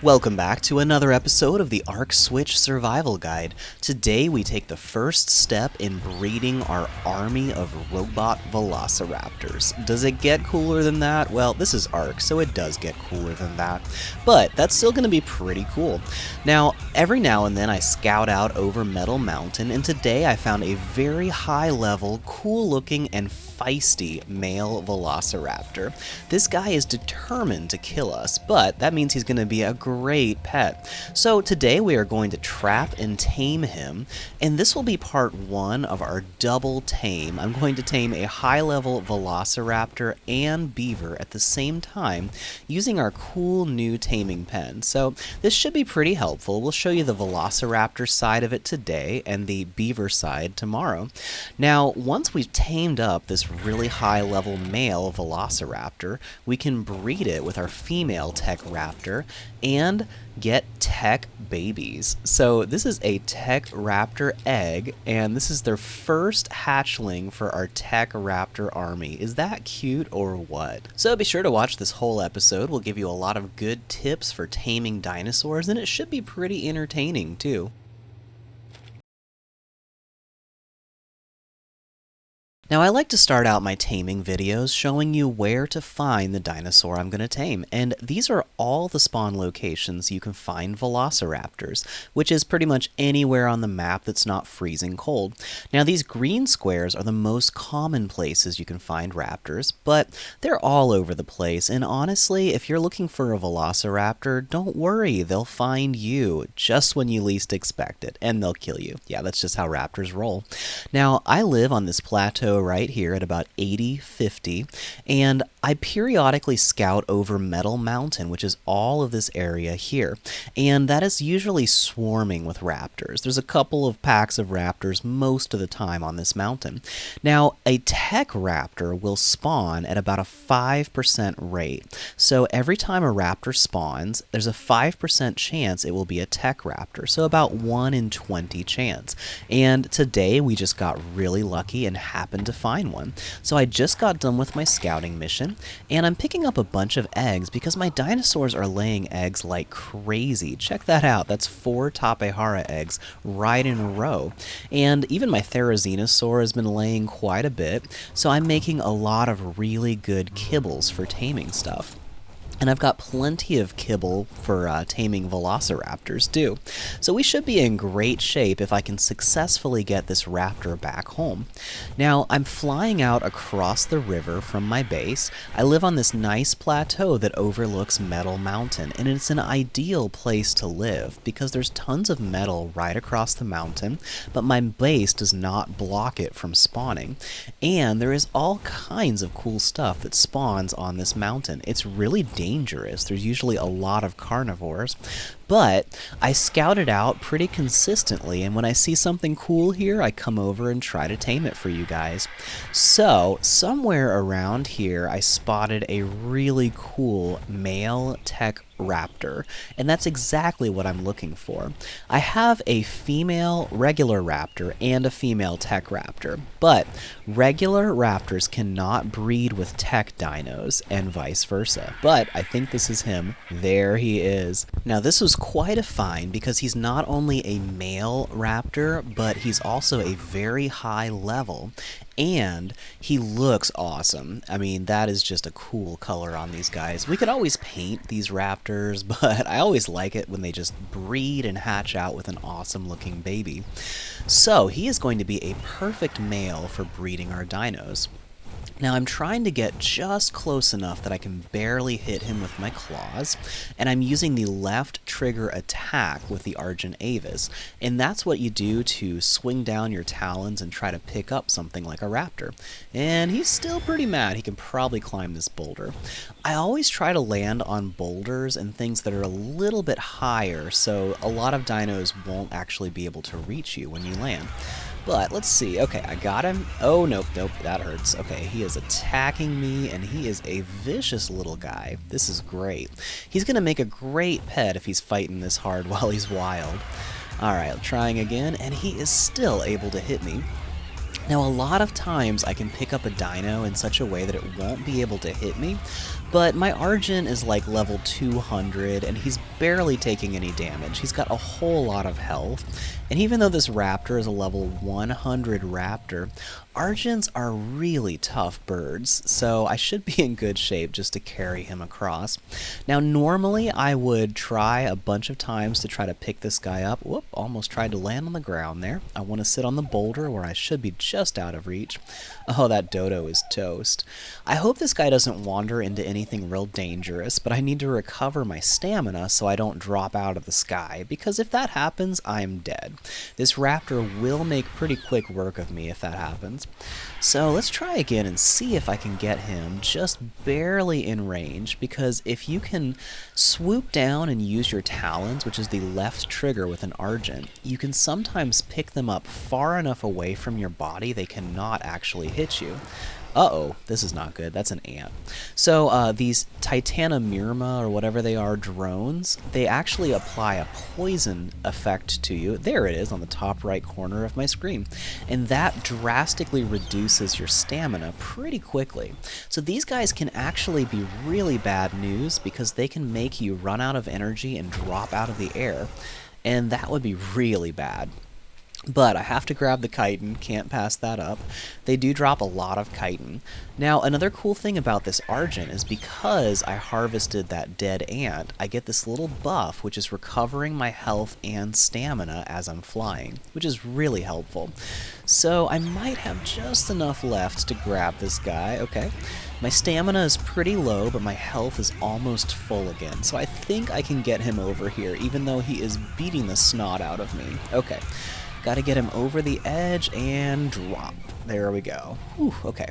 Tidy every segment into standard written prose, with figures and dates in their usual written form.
Welcome back to another episode of the Arc Switch Survival Guide. Today we take the first step in breeding our army of robot velociraptors. Does it get cooler than that? Well, this is Arc, so it does get cooler than that. But that's still going to be pretty cool. Now, every now and then I scout out over Metal Mountain, and today I found a very high level, cool looking, and feisty male velociraptor. This guy is determined to kill us, but that means he's going to be a great pet. So today we are going to trap and tame him, and this will be part one of our double tame. I'm going to tame a high-level velociraptor and beaver at the same time using our cool new taming pen. So this should be pretty helpful. We'll show you the velociraptor side of it today and the beaver side tomorrow. Now, once we've tamed up this really high-level male velociraptor, we can breed it with our female Tek Raptor and get Tek babies. So this is a Tek Raptor egg, and this is their first hatchling for our Tek Raptor army. Is that cute or what? So be sure to watch this whole episode. We'll give you a lot of good tips for taming dinosaurs, and it should be pretty entertaining too. Now, I like to start out my taming videos showing you where to find the dinosaur I'm going to tame, and these are all the spawn locations you can find velociraptors, which is pretty much anywhere on the map that's not freezing cold. Now, these green squares are the most common places you can find raptors, but they're all over the place, and honestly, if you're looking for a velociraptor, don't worry, they'll find you just when you least expect it, and they'll kill you. Yeah, that's just how raptors roll. Now, I live on this plateau right here at about 80-50, and I periodically scout over Metal Mountain, which is all of this area here, and that is usually swarming with raptors. There's a couple of packs of raptors most of the time on this mountain. Now, a Tek Raptor will spawn at about a 5% rate, so every time a raptor spawns, there's a 5% chance it will be a Tek Raptor, so about 1 in 20 chance. And today we just got really lucky and happened to find one. So I just got done with my scouting mission, and I'm picking up a bunch of eggs because my dinosaurs are laying eggs like crazy. Check that out. That's 4 Tapehara eggs right in a row. And even my Therizinosaur has been laying quite a bit, so I'm making a lot of really good kibbles for taming stuff. And I've got plenty of kibble for taming velociraptors too. So we should be in great shape if I can successfully get this raptor back home. Now, I'm flying out across the river from my base. I live on this nice plateau that overlooks Metal Mountain, and it's an ideal place to live because there's tons of metal right across the mountain, but my base does not block it from spawning. And there is all kinds of cool stuff that spawns on this mountain. It's really dangerous. There's usually a lot of carnivores, but I scout it out pretty consistently, and when I see something cool here, I come over and try to tame it for you guys. So, somewhere around here, I spotted a really cool male Tek Raptor, and that's exactly what I'm looking for. I have a female regular raptor and a female Tek Raptor, but regular raptors cannot breed with Tek dinos and vice versa. But I think this is him. There he is. Now, this was quite a find because he's not only a male raptor, but he's also a very high level. And he looks awesome. I mean, that is just a cool color on these guys. We could always paint these raptors, but I always like it when they just breed and hatch out with an awesome looking baby. So he is going to be a perfect male for breeding our dinos. Now, I'm trying to get just close enough that I can barely hit him with my claws, and I'm using the left trigger attack with the Argent Avis, and that's what you do to swing down your talons and try to pick up something like a raptor. And he's still pretty mad. He can probably climb this boulder. I always try to land on boulders and things that are a little bit higher, so a lot of dinos won't actually be able to reach you when you land. But let's see. Okay, I got him. Oh, nope, that hurts. Okay, he is attacking me, and he is a vicious little guy. This is great. He's going to make a great pet if he's fighting this hard while he's wild. Alright, trying again, and he is still able to hit me. Now, a lot of times I can pick up a dino in such a way that it won't be able to hit me, but my Argent is like level 200 and he's barely taking any damage. He's got a whole lot of health, and even though this raptor is a level 100 raptor, Argents are really tough birds, so I should be in good shape just to carry him across. Now, normally I would try a bunch of times to try to pick this guy up. Whoop, almost tried to land on the ground there. I want to sit on the boulder where I should be just out of reach. Oh, that dodo is toast. I hope this guy doesn't wander into anything real dangerous, but I need to recover my stamina so I don't drop out of the sky, because if that happens, I'm dead. This raptor will make pretty quick work of me if that happens. So let's try again and see if I can get him just barely in range, because if you can swoop down and use your talons, which is the left trigger with an Argent, you can sometimes pick them up far enough away from your body they cannot actually hit you. Uh-oh, this is not good. That's an ant. So these Titanomirma, or whatever they are, drones, they actually apply a poison effect to you. There it is on the top right corner of my screen. And that drastically reduces your stamina pretty quickly. So these guys can actually be really bad news because they can make you run out of energy and drop out of the air. And that would be really bad. But I have to grab the chitin, can't pass that up. They do drop a lot of chitin. Now, another cool thing about this Argent is because I harvested that dead ant, I get this little buff, which is recovering my health and stamina as I'm flying, which is really helpful. So I might have just enough left to grab this guy. Okay. My stamina is pretty low, but my health is almost full again, so I think I can get him over here, even though he is beating the snot out of me. Okay. Gotta get him over the edge and drop. There we go. Whew, okay.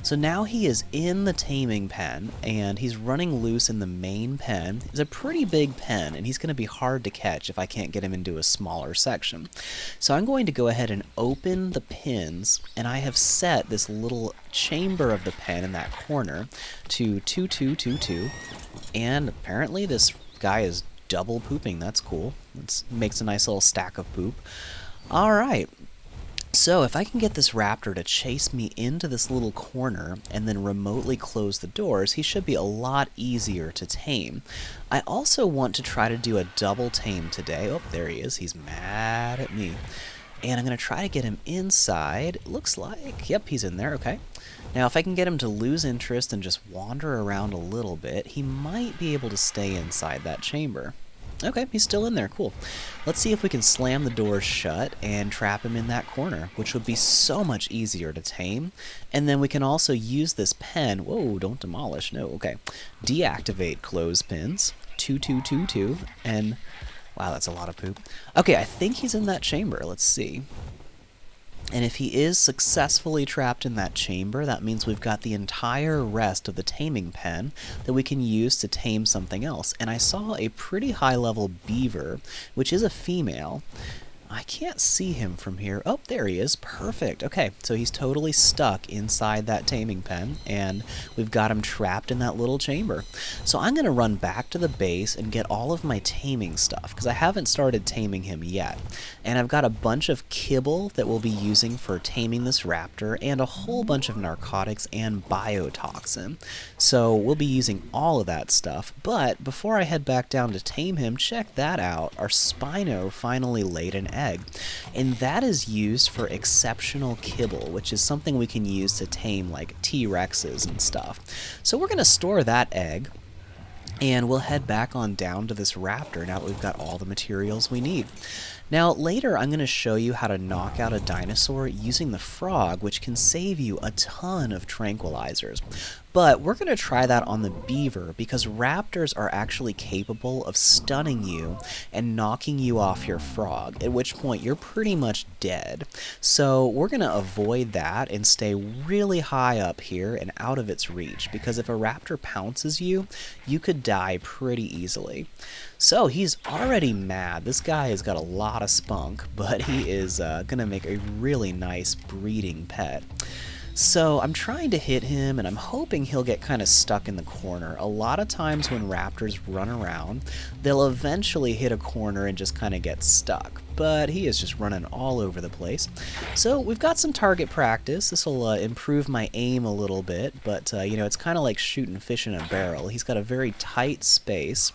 So now he is in the Taming Pen, and he's running loose in the main pen. It's a pretty big pen, and he's going to be hard to catch if I can't get him into a smaller section. So I'm going to go ahead and open the pins, and I have set this little chamber of the pen in that corner to 2222, and apparently this guy is double pooping. That's cool. It makes a nice little stack of poop. Alright, so if I can get this raptor to chase me into this little corner and then remotely close the doors, he should be a lot easier to tame. I also want to try to do a double tame today. Oh, there he is. He's mad at me. And I'm going to try to get him inside. Looks like, yep, he's in there, okay. Now, if I can get him to lose interest and just wander around a little bit, he might be able to stay inside that chamber. Okay, he's still in there, cool. Let's see if we can slam the doors shut and trap him in that corner, which would be so much easier to tame. And then we can also use this pen, whoa, don't demolish, no, okay. Deactivate clothespins, 2222, and, wow, that's a lot of poop. Okay, I think he's in that chamber, let's see. And if he is successfully trapped in that chamber, that means we've got the entire rest of the Taming Pen that we can use to tame something else. And I saw a pretty high-level beaver, which is a female. I can't see him from here. Oh, there he is. Perfect. Okay, so he's totally stuck inside that Taming Pen, and we've got him trapped in that little chamber. So I'm going to run back to the base and get all of my taming stuff, because I haven't started taming him yet. And I've got a bunch of kibble that we'll be using for taming this raptor, and a whole bunch of narcotics and biotoxin. So we'll be using all of that stuff. But before I head back down to tame him, check that out. Our Spino finally laid an egg, and that is used for exceptional kibble, which is something we can use to tame like T-Rexes and stuff. So we're going to store that egg, and we'll head back on down to this raptor now that we've got all the materials we need. Now, later I'm going to show you how to knock out a dinosaur using the frog, which can save you a ton of tranquilizers. But we're going to try that on the beaver, because raptors are actually capable of stunning you and knocking you off your frog, at which point you're pretty much dead. So we're going to avoid that and stay really high up here and out of its reach, because if a raptor pounces you, you could die pretty easily. So he's already mad. This guy has got a lot of spunk, but he is going to make a really nice breeding pet. So I'm trying to hit him, and I'm hoping he'll get kind of stuck in the corner. A lot of times when raptors run around, they'll eventually hit a corner and just kind of get stuck. But he is just running all over the place. So we've got some target practice. This will improve my aim a little bit, but you know, it's kind of like shooting fish in a barrel. He's got a very tight space.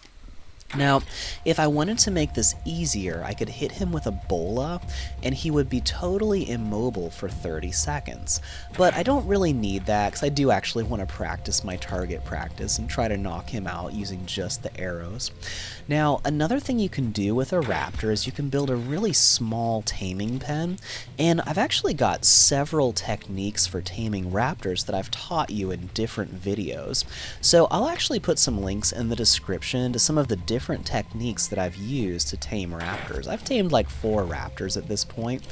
Now, if I wanted to make this easier, I could hit him with a bola, and he would be totally immobile for 30 seconds. But I don't really need that, because I do actually want to practice my target practice and try to knock him out using just the arrows. Now, another thing you can do with a raptor is you can build a really small taming pen, and I've actually got several techniques for taming raptors that I've taught you in different videos. So I'll actually put some links in the description to some of the different techniques that I've used to tame raptors. I've tamed like 4 raptors at this point,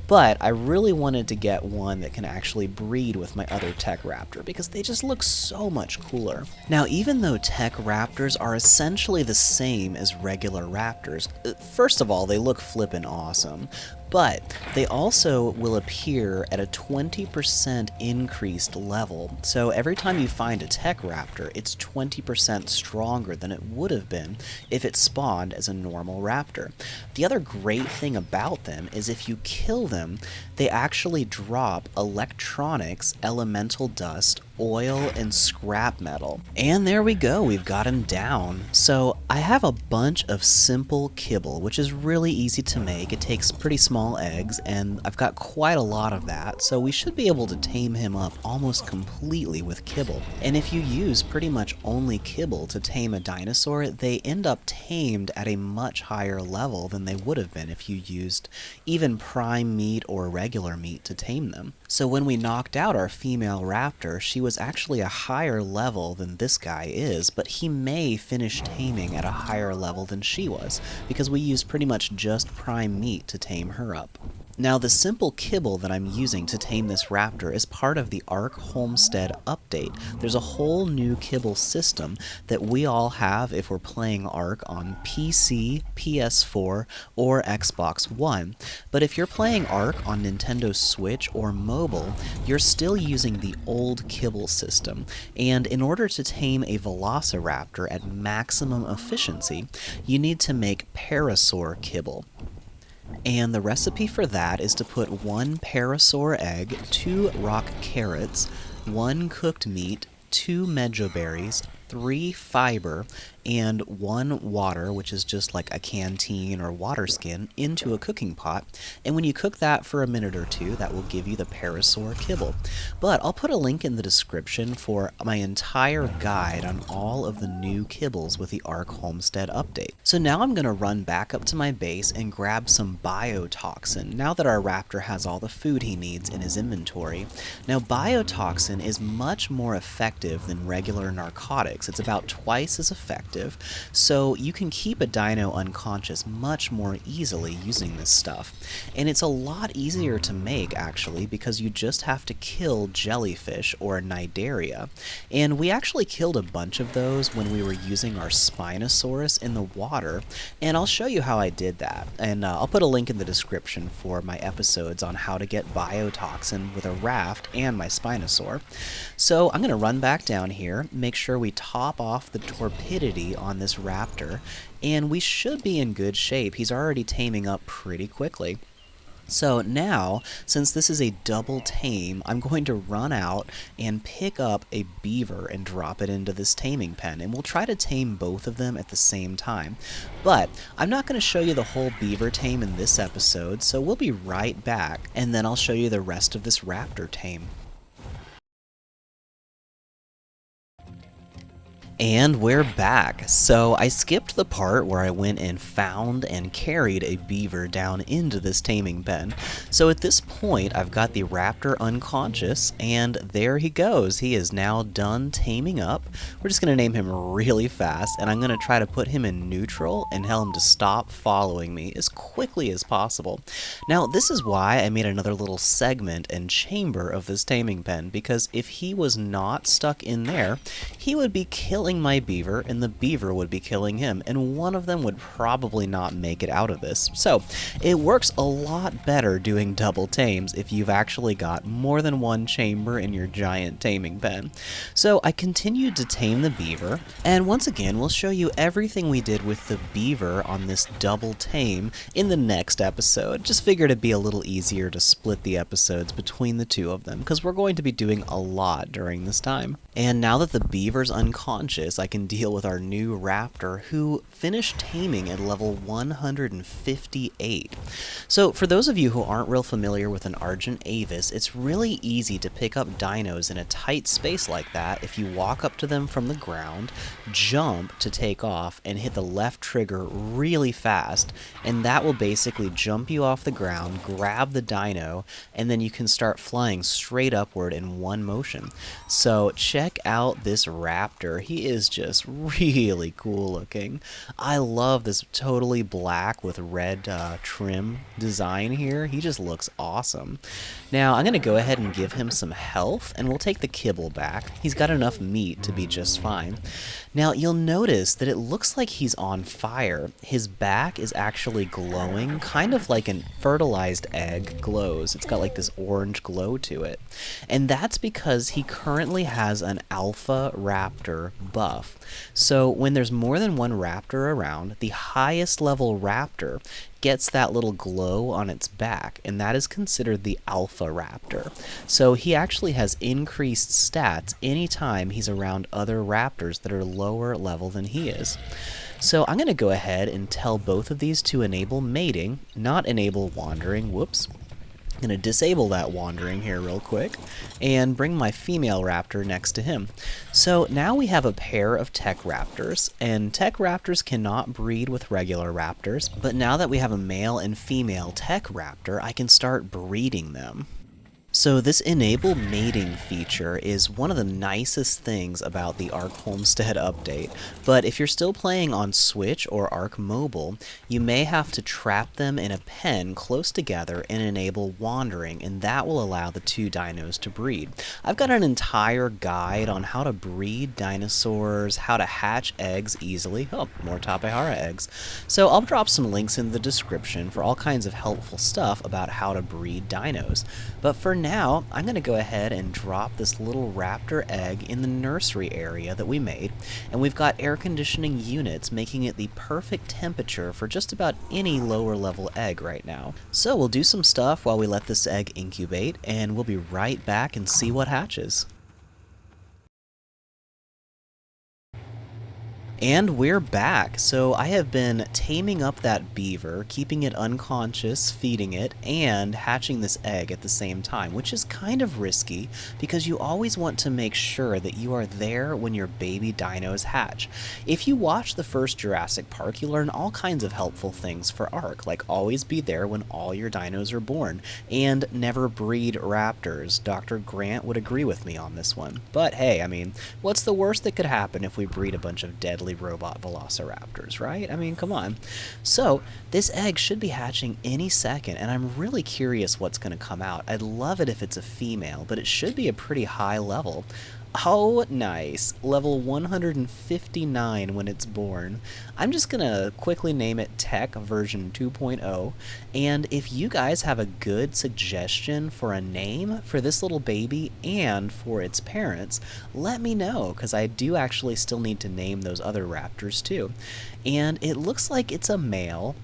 but I really wanted to get one that can actually breed with my other Tek Raptor because they just look so much cooler. Now, even though Tek Raptors are essentially the same as regular raptors, first of all, they look flippin' awesome, but they also will appear at a 20% increased level. So every time you find a Tek Raptor, it's 20% stronger than it would have been if it spawned as a normal raptor. The other great thing about them is if you kill them, they actually drop electronics, elemental dust, oil, and scrap metal. And there we go, we've got him down. So I have a bunch of simple kibble, which is really easy to make. It takes pretty small eggs, and I've got quite a lot of that, so we should be able to tame him up almost completely with kibble. And if you use pretty much only kibble to tame a dinosaur, they end up tamed at a much higher level than they would have been if you used even prime meat or regular meat to tame them. So when we knocked out our female raptor, she was actually a higher level than this guy is, but he may finish taming at a higher level than she was, because we used pretty much just prime meat to tame her up. Now, the simple kibble that I'm using to tame this raptor is part of the Ark Homestead update. There's a whole new kibble system that we all have if we're playing Ark on PC, PS4, or Xbox One. But if you're playing Ark on Nintendo Switch or mobile, you're still using the old kibble system. And in order to tame a Velociraptor at maximum efficiency, you need to make parasaur kibble. And the recipe for that is to put 1 parasaur egg, 2 rock carrots, 1 cooked meat, 2 mejoberries, 3 fiber, and 1 water, which is just like a canteen or water skin, into a cooking pot. And when you cook that for a minute or 2, that will give you the parasaur kibble. But I'll put a link in the description for my entire guide on all of the new kibbles with the Ark Homestead update. So now I'm going to run back up to my base and grab some biotoxin, now that our raptor has all the food he needs in his inventory. Now, biotoxin is much more effective than regular narcotics. It's about twice as effective, so you can keep a dino unconscious much more easily using this stuff. And it's a lot easier to make, actually, because you just have to kill jellyfish or cnidaria. And we actually killed a bunch of those when we were using our Spinosaurus in the water, and I'll show you how I did that. And I'll put a link in the description for my episodes on how to get biotoxin with a raft and my Spinosaur. So I'm going to run back down here, make sure we top off the torpidity on this raptor, and we should be in good shape. He's already taming up pretty quickly. So now, since this is a double tame, I'm going to run out and pick up a beaver and drop it into this taming pen, and we'll try to tame both of them at the same time. But I'm not going to show you the whole beaver tame in this episode, so we'll be right back, and then I'll show you the rest of this raptor tame. And we're back. So I skipped the part where I went and found and carried a beaver down into this taming pen. So at this point, I've got the raptor unconscious, and there he goes. He is now done taming up. We're just going to name him really fast, and I'm going to try to put him in neutral and tell him to stop following me as quickly as possible. Now, this is why I made another little segment and chamber of this taming pen, because if he was not stuck in there, he would be killing killing my beaver, and the beaver would be killing him, and one of them would probably not make it out of this. So it works a lot better doing double tames if you've actually got more than one chamber in your giant taming pen. So I continued to tame the beaver, and once again we'll show you everything we did with the beaver on this double tame in the next episode. Just figured it'd be a little easier to split the episodes between the two of them, because we're going to be doing a lot during this time. And now that the beaver's unconscious, I can deal with our new raptor, who finished taming at level 158. So for those of you who aren't real familiar with an Argent Avis, it's really easy to pick up dinos in a tight space like that if you walk up to them from the ground, jump to take off, and hit the left trigger really fast, and that will basically jump you off the ground, grab the dino, and then you can start flying straight upward in one motion. So check out this raptor. He is just really cool looking. I love this totally black with red trim design here. He just looks awesome. Now I'm going to go ahead and give him some health, and we'll take the kibble back. He's got enough meat to be just fine. Now you'll notice that it looks like he's on fire. His back is actually glowing, kind of like a fertilized egg glows. It's got like this orange glow to it. And that's because he currently has an alpha raptor buff. So when there's more than one raptor around, the highest level raptor gets that little glow on its back, and that is considered the alpha raptor. So he actually has increased stats anytime he's around other raptors that are lower level than he is. So I'm going to go ahead and tell both of these to enable mating, not enable wandering. Whoops. I'm going to disable that wandering here real quick and bring my female raptor next to him. So now we have a pair of Tek Raptors, and Tek Raptors cannot breed with regular raptors, but now that we have a male and female Tek Raptor, I can start breeding them. So this enable mating feature is one of the nicest things about the Ark Homestead update, but if you're still playing on Switch or Ark Mobile, you may have to trap them in a pen close together and enable wandering, and that will allow the two dinos to breed. I've got an entire guide on how to breed dinosaurs, how to hatch eggs easily. Oh, more Tapehara eggs. So I'll drop some links in the description for all kinds of helpful stuff about how to breed dinos. But for now, I'm going to go ahead and drop this little raptor egg in the nursery area that we made, and we've got air conditioning units making it the perfect temperature for just about any lower level egg right now. So we'll do some stuff while we let this egg incubate, and we'll be right back and see what hatches. And we're back. So I have been taming up that beaver, keeping it unconscious, feeding it, and hatching this egg at the same time, which is kind of risky because you always want to make sure that you are there when your baby dinos hatch. If you watch the first Jurassic Park, you learn all kinds of helpful things for Ark, like always be there when all your dinos are born, and never breed raptors. Dr. Grant would agree with me on this one. But hey, I mean, what's the worst that could happen if we breed a bunch of deadly robot velociraptors, right? I mean, come on. So this egg should be hatching any second, and I'm really curious what's going to come out. I'd love it if it's a female, but it should be a pretty high level. Oh, nice. Level 159 when it's born. I'm just gonna quickly name it Tek version 2.0, and if you guys have a good suggestion for a name for this little baby and for its parents, let me know, because I do actually still need to name those other raptors too. And it looks like it's a male,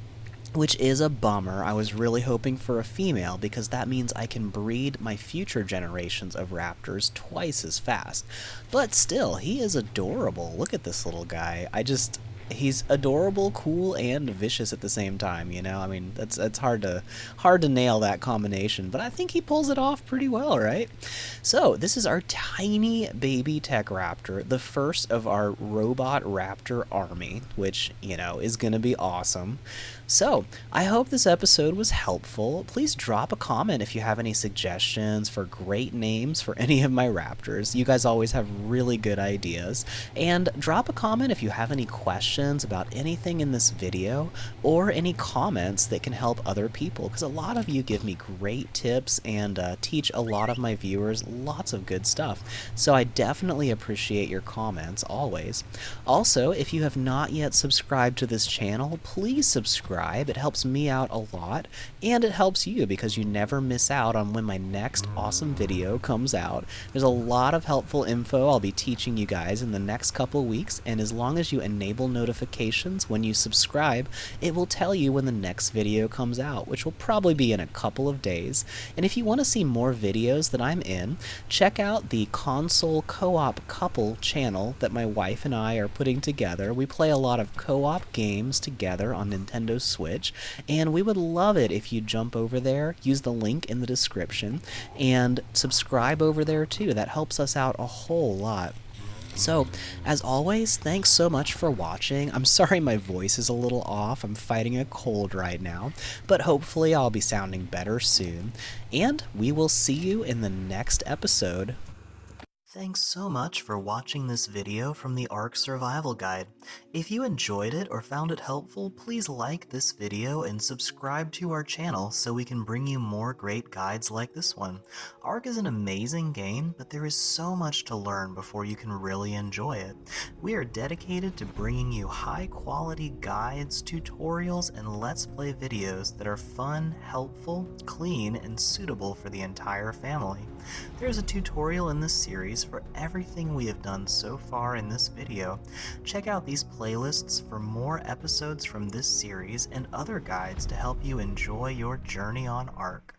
which is a bummer. I was really hoping for a female because that means I can breed my future generations of raptors twice as fast. But still, he is adorable. Look at this little guy. He's adorable, cool, and vicious at the same time, you know? I mean, that's hard to nail that combination, but I think he pulls it off pretty well, right? So, this is our tiny baby Tek Raptor, the first of our robot raptor army, which, you know, is gonna be awesome. So, I hope this episode was helpful. Please drop a comment if you have any suggestions for great names for any of my raptors. You guys always have really good ideas. And drop a comment if you have any questions about anything in this video or any comments that can help other people, because a lot of you give me great tips and teach a lot of my viewers lots of good stuff. So I definitely appreciate your comments always. Also, if you have not yet subscribed to this channel, please subscribe. It helps me out a lot, and it helps you because you never miss out on when my next awesome video comes out. There's a lot of helpful info I'll be teaching you guys in the next couple weeks, and as long as you enable notifications when you subscribe, it will tell you when the next video comes out, which will probably be in a couple of days. And if you want to see more videos that I'm in, check out the console co-op couple channel that my wife and I are putting together. We play a lot of co-op games together on Nintendo Switch, and we would love it if you jump over there, use the link in the description, and subscribe over there too. That helps us out a whole lot. So, as always, thanks so much for watching. I'm sorry my voice is a little off. I'm fighting a cold right now, but hopefully I'll be sounding better soon. And we will see you in the next episode. Thanks so much for watching this video from the Ark Survival Guide. If you enjoyed it or found it helpful, please like this video and subscribe to our channel so we can bring you more great guides like this one. Ark is an amazing game, but there is so much to learn before you can really enjoy it. We are dedicated to bringing you high-quality guides, tutorials, and Let's Play videos that are fun, helpful, clean, and suitable for the entire family. There's a tutorial in this series for everything we have done so far in this video. Check out these playlists for more episodes from this series and other guides to help you enjoy your journey on Ark.